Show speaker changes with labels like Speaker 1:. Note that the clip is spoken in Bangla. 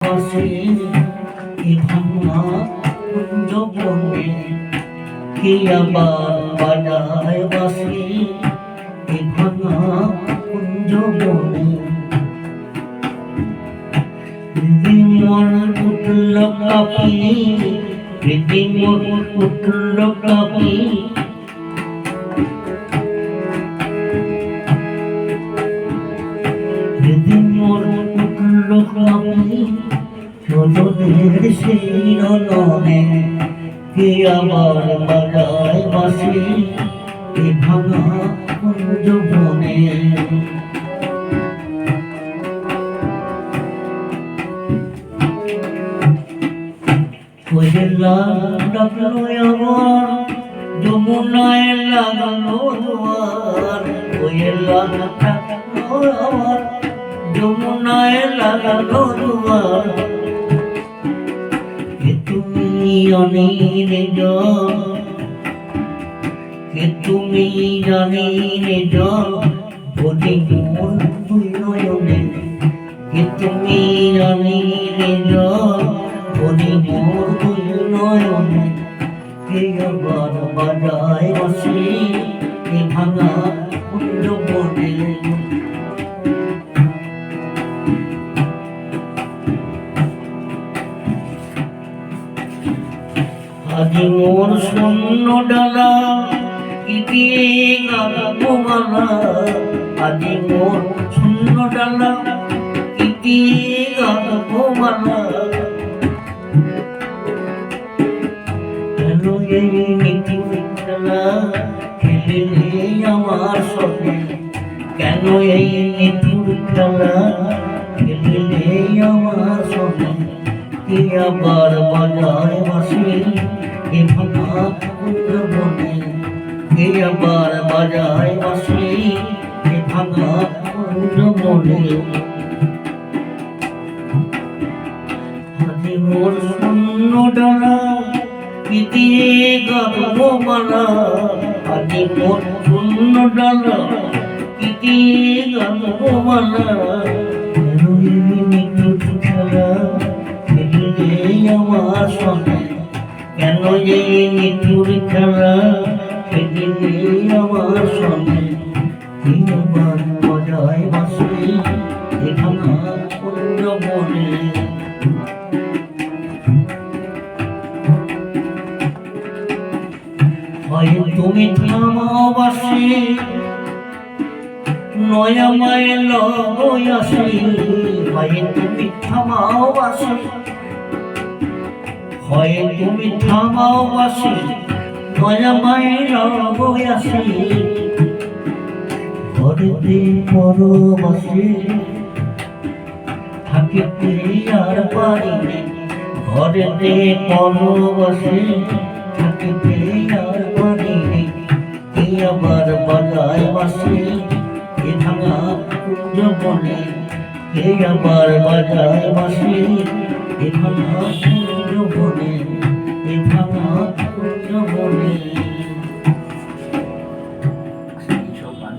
Speaker 1: বাসি এ ভাঙা কুঞ্জ বনে, কে আবার বাজায় বাসি এ ভাঙা কুঞ্জ বনে। মন উঠল কাঁপি, মন উঠল কাঁপি, মন উঠল কাঁপি, চলনের সেই রণে, কে আবার বাজায় বাসি এ ভাঙা কুঞ্জ বনে। কোয়েলা ডাকলো আমার যমুনায় লাগানো দুয়ার, কোয়েলা ডাকলো আমার যমুনায় লাগানো দুয়ার। কে তুমি অনির জল, কে তুমি জানির জল, ভরি মোর দুই নয়নে, কে তুমি জানির জল, ভরি মোর দুই নয়নে। কে আবার বাজায় বাসি এ ভাঙা কুঞ্জ বনে। আজি মোর শূন্য ডালা কি দিয়ে গাবো মালা, আজি মোর শূন্য ডালা কি দিয়ে গাবো মালা। কেন এই নিঠুর খেলা খেলিলে আমার সঙ্গে, কেন এই নিঠুর খেলা খেলিলে আমার সঙ্গে। কে আবার বাজায় বাসি এ ভাঙা কুঞ্জ বনে, কে আবার বাজায় বাসি এ ভাঙা কুঞ্জ বনে। আজি মোর শূন্য ডালা কি দিয়ে গাবো মালা, আজি মোর শূন্য ডালা কি দিয়ে গাবো মালা। কেন এই নিঠুর খেলা খেলিলে আমার সঙ্গে, কেন এই নিঠুর খেলা খেলিলে আমার সঙ্গে। কে আবার বাজায় বাসি এ ভাঙা কুঞ্জ বনে। হয় তুমি থামাও বাসি নয়া মায়ের লয় আসি, হয় তুমি থামাও বাসি, হয় তুমি থামাও বাসি নয়া মায়ের লয় আসি। ঘরেতে পরবাসি থাকিতে আর পারিনি, ঘরেতে পরবাসি থাকিতে আর পারিনি। কে আবার বাজায় বাসি এ ভাঙা কুঞ্জ বনে, কে আবার বাজায় বাসি এ ভাঙা কুঞ্জ বনে, এ ভাঙা কুঞ্জ বনে।